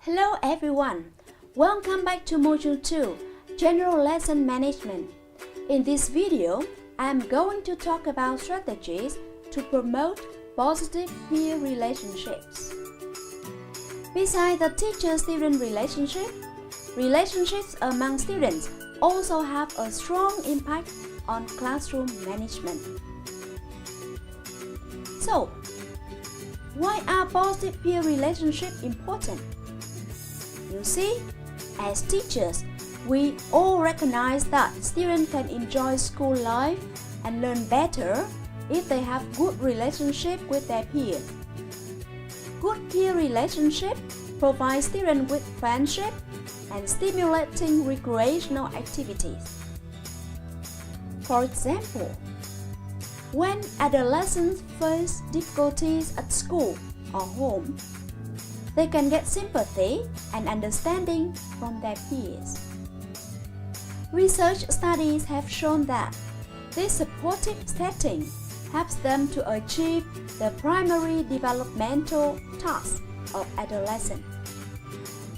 Hello everyone, welcome back to Module 2, General Lesson Management. In this video, I am going to talk about strategies to promote positive peer relationships. Besides the teacher-student relationship, relationships among students also have a strong impact on classroom management. So, why are positive peer relationships important? You see, as teachers, we all recognize that students can enjoy school life and learn better if they have good relationship with their peers. Good peer relationship provides students with friendship and stimulating recreational activities. For example, when adolescents face difficulties at school or home, they can get sympathy and understanding from their peers. Research studies have shown that this supportive setting helps them to achieve the primary developmental tasks of adolescence.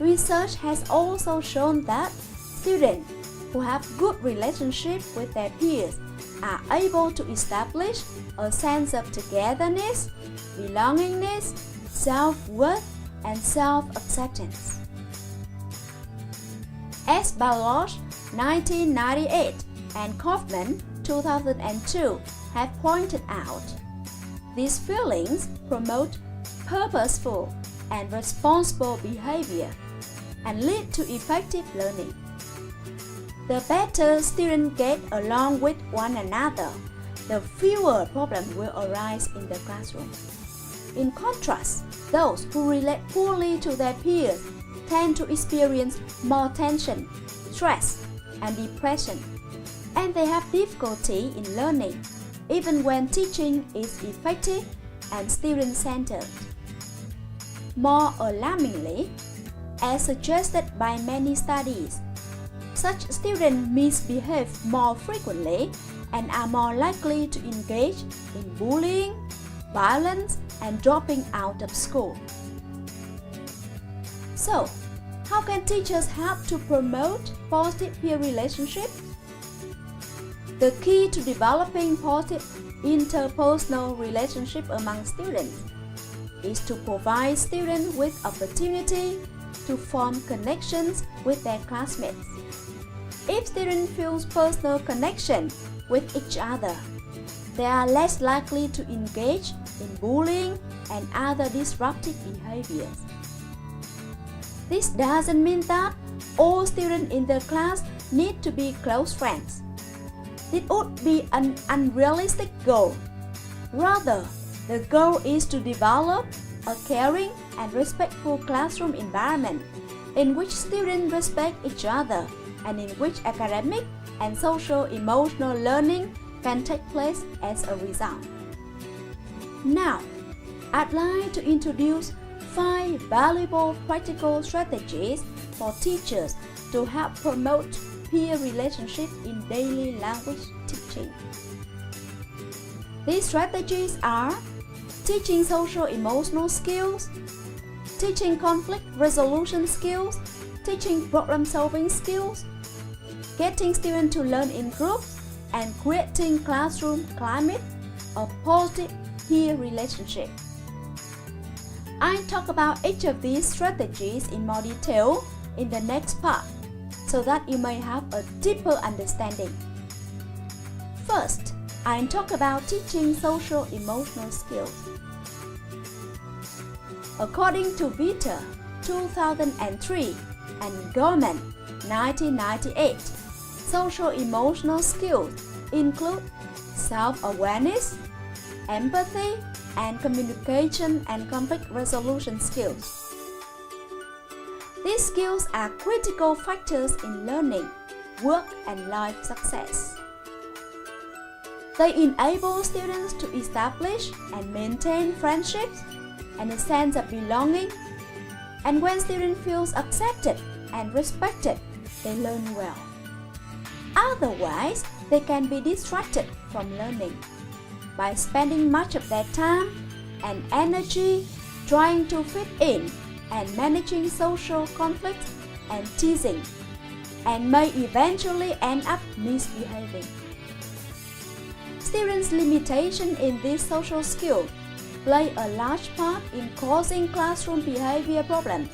Research has also shown that students who have good relationships with their peers are able to establish a sense of togetherness, belongingness, self-worth, and self-acceptance. As Baloch 1998 and Kaufman 2002 have pointed out, these feelings promote purposeful and responsible behavior and lead to effective learning. The better students get along with one another, the fewer problems will arise in the classroom. In contrast, those who relate poorly to their peers tend to experience more tension, stress, and depression, and they have difficulty in learning, even when teaching is effective and student-centered. More alarmingly, as suggested by many studies, such students misbehave more frequently and are more likely to engage in bullying, violence, and dropping out of school. So, how can teachers help to promote positive peer relationships? The key to developing positive interpersonal relationships among students is to provide students with opportunity to form connections with their classmates. If students feel personal connection with each other, they are less likely to engage in bullying and other disruptive behaviors. This doesn't mean that all students in the class need to be close friends. It would be an unrealistic goal. Rather, the goal is to develop a caring and respectful classroom environment in which students respect each other and in which academic and social-emotional learning can take place as a result. Now, I'd like to introduce 5 valuable practical strategies for teachers to help promote peer relationships in daily language teaching. These strategies are teaching social-emotional skills, teaching conflict resolution skills, teaching problem-solving skills, getting students to learn in groups, and creating classroom climate of positive peer relationship. I'll talk about each of these strategies in more detail in the next part so that you may have a deeper understanding. First, I'll talk about teaching social-emotional skills. According to Vita 2003 and Gorman 1998, social-emotional skills include self-awareness, empathy, and communication and conflict resolution skills. These skills are critical factors in learning, work, and life success. They enable students to establish and maintain friendships and a sense of belonging, and when students feel accepted and respected, they learn well. Otherwise, they can be distracted from learning by spending much of their time and energy trying to fit in and managing social conflicts and teasing, and may eventually end up misbehaving. Students' limitation in these social skills play a large part in causing classroom behavior problems,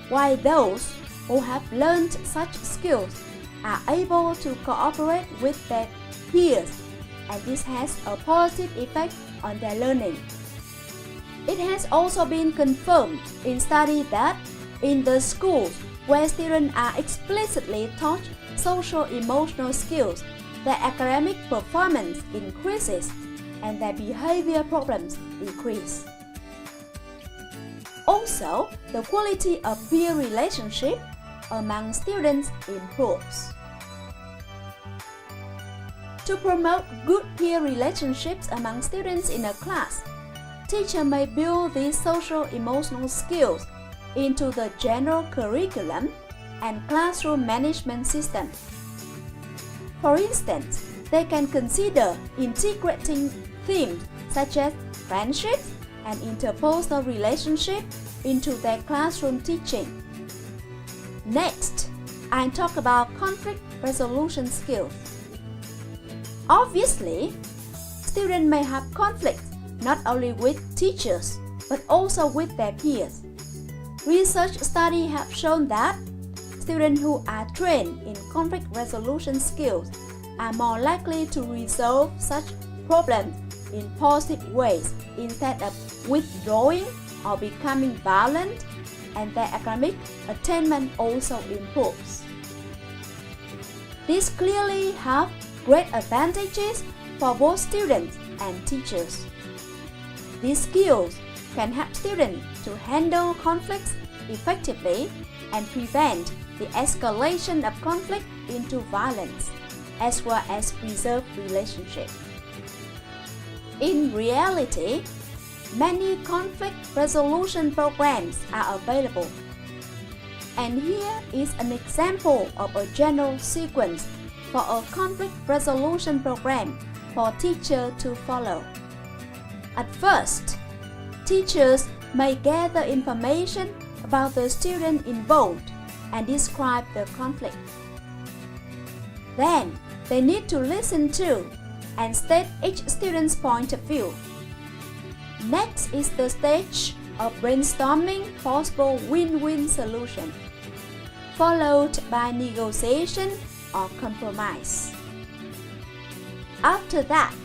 while those who have learned such skills are able to cooperate with their peers, and this has a positive effect on their learning. It has also been confirmed in studies that in the schools where students are explicitly taught social-emotional skills, their academic performance increases and their behavior problems decrease. Also, the quality of peer relationship among students improves. To promote good peer relationships among students in a class, teacher may build these social-emotional skills into the general curriculum and classroom management system. For instance, they can consider integrating themes such as friendships and interpersonal relationships into their classroom teaching. Next, I'll talk about conflict resolution skills. Obviously, students may have conflicts not only with teachers but also with their peers. Research studies have shown that students who are trained in conflict resolution skills are more likely to resolve such problems in positive ways instead of withdrawing or becoming violent, and their academic attainment also improves. These clearly have great advantages for both students and teachers. These skills can help students to handle conflicts effectively and prevent the escalation of conflict into violence, as well as preserve relationships. In reality, many conflict resolution programs are available. And here is an example of a general sequence for a conflict resolution program for teachers to follow. At first, teachers may gather information about the student involved and describe the conflict. Then, they need to listen to and state each student's point of view. Next is the stage of brainstorming possible win-win solution, followed by negotiation or compromise. After that,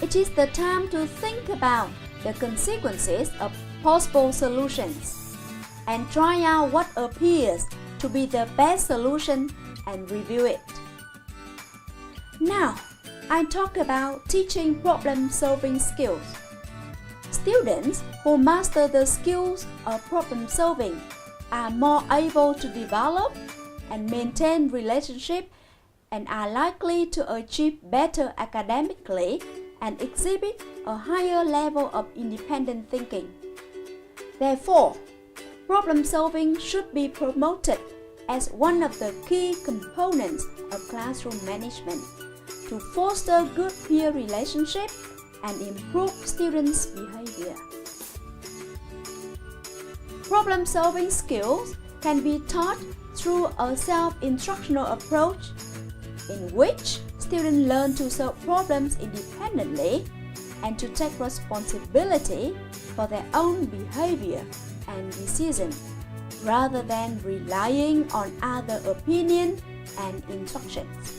it is the time to think about the consequences of possible solutions and try out what appears to be the best solution and review it. Now, I talk about teaching problem-solving skills. Students who master the skills of problem-solving are more able to develop and maintain relationships and are likely to achieve better academically and exhibit a higher level of independent thinking. Therefore, problem-solving should be promoted as one of the key components of classroom management to foster good peer relationships and improve students' behavior. Problem-solving skills can be taught through a self-instructional approach in which students learn to solve problems independently and to take responsibility for their own behavior and decisions, rather than relying on other opinions and instructions.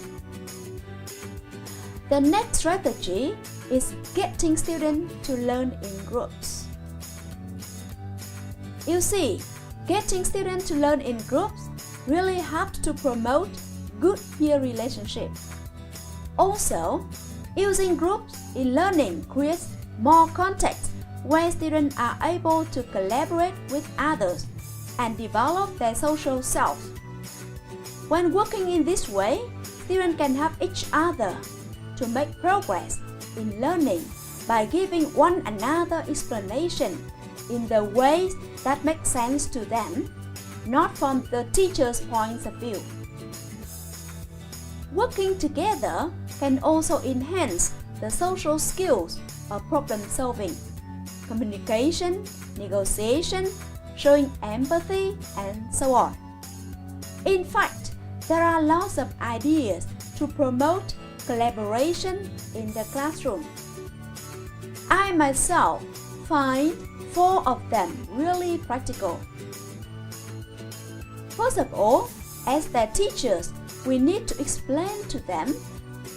The next strategy is getting students to learn in groups. You see, getting students to learn in groups really helps to promote good peer relationships. Also, using groups in learning creates more context where students are able to collaborate with others and develop their social self. When working in this way, students can help each other to make progress in learning by giving one another explanation in the ways that make sense to them, not from the teacher's point of view. Working together can also enhance the social skills of problem solving, communication, negotiation, showing empathy, and so on. In fact, there are lots of ideas to promote collaboration in the classroom. I myself find 4 of them really practical. First of all, as their teachers, we need to explain to them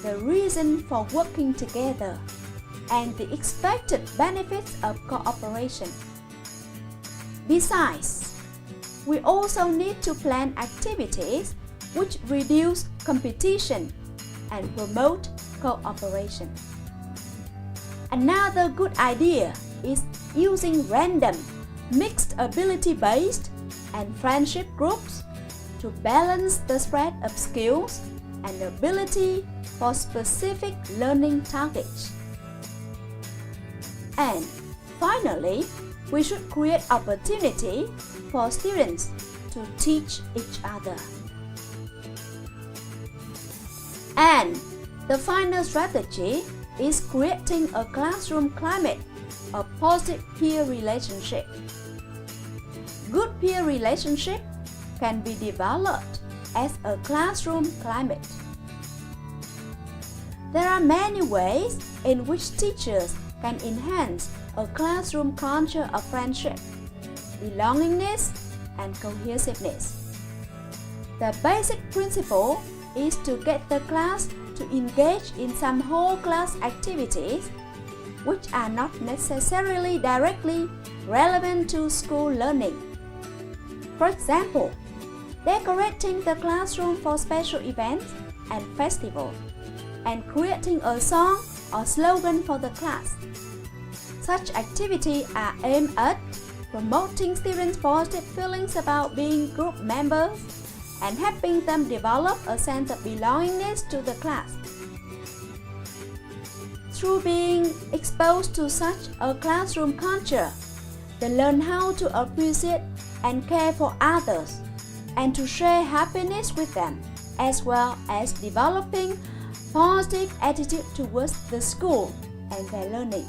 the reason for working together and the expected benefits of cooperation. Besides, we also need to plan activities which reduce competition and promote cooperation. Another good idea is using random, mixed ability-based and friendship groups to balance the spread of skills and ability for specific learning targets. And finally, we should create opportunity for students to teach each other. And the final strategy is creating a classroom climate of positive peer relationship. Good peer relationship can be developed as a classroom climate. There are many ways in which teachers can enhance a classroom culture of friendship, belongingness, and cohesiveness. The basic principle is to get the class to engage in some whole class activities which are not necessarily directly relevant to school learning. For example, decorating the classroom for special events and festivals, and creating a song or slogan for the class. Such activities are aimed at promoting students' positive feelings about being group members and helping them develop a sense of belongingness to the class. Through being exposed to such a classroom culture, they learn how to appreciate and care for others and to share happiness with them, as well as developing positive attitude towards the school and their learning.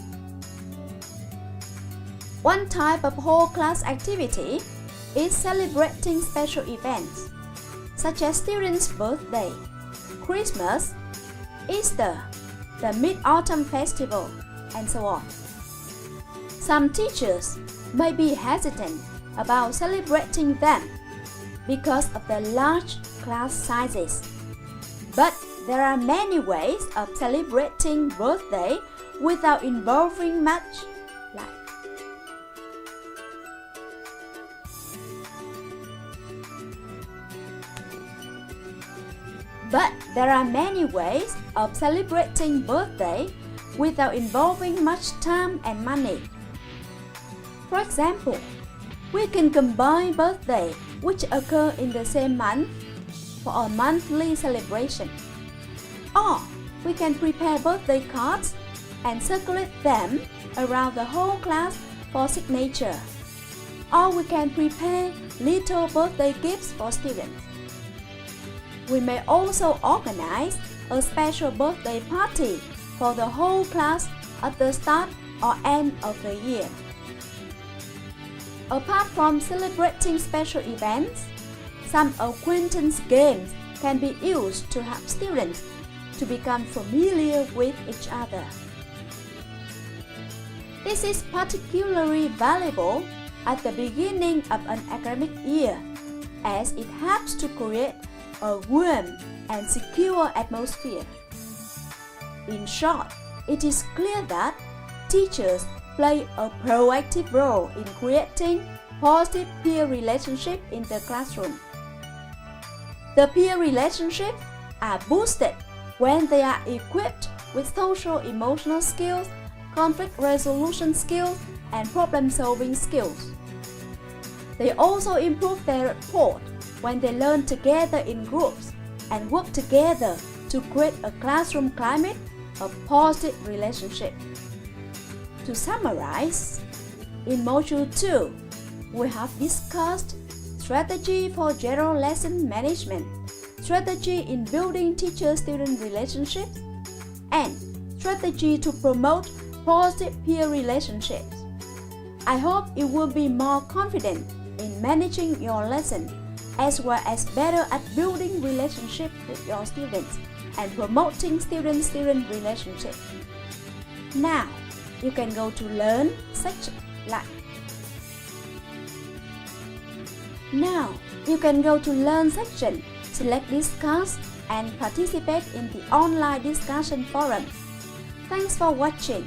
One type of whole class activity is celebrating special events, such as students' birthday, Christmas, Easter, the Mid-Autumn Festival, and so on. Some teachers may be hesitant about celebrating them because of the large class sizes. But there are many ways of celebrating birthday without involving much life. But there are many ways of celebrating birthday without involving much time and money. For example, we can combine birthdays which occur in the same month for a monthly celebration. Or we can prepare birthday cards and circulate them around the whole class for signature. Or we can prepare little birthday gifts for students. We may also organize a special birthday party for the whole class at the start or end of the year. Apart from celebrating special events, some acquaintance games can be used to help students to become familiar with each other. This is particularly valuable at the beginning of an academic year, as it helps to create a warm and secure atmosphere. In short, it is clear that teachers play a proactive role in creating positive peer relationships in the classroom. The peer relationships are boosted when they are equipped with social-emotional skills, conflict resolution skills, and problem-solving skills. They also improve their rapport when they learn together in groups and work together to create a classroom climate of positive relationship. To summarize, in Module 2, we have discussed strategy for general lesson management, strategy in building teacher-student relationships, and strategy to promote positive peer relationships. I hope you will be more confident in managing your lesson, as well as better at building relationships with your students and promoting student-student relationship. Now, you can go to Learn section like. Now, you can go to Learn section, select Discuss, and participate in the online discussion forum. Thanks for watching.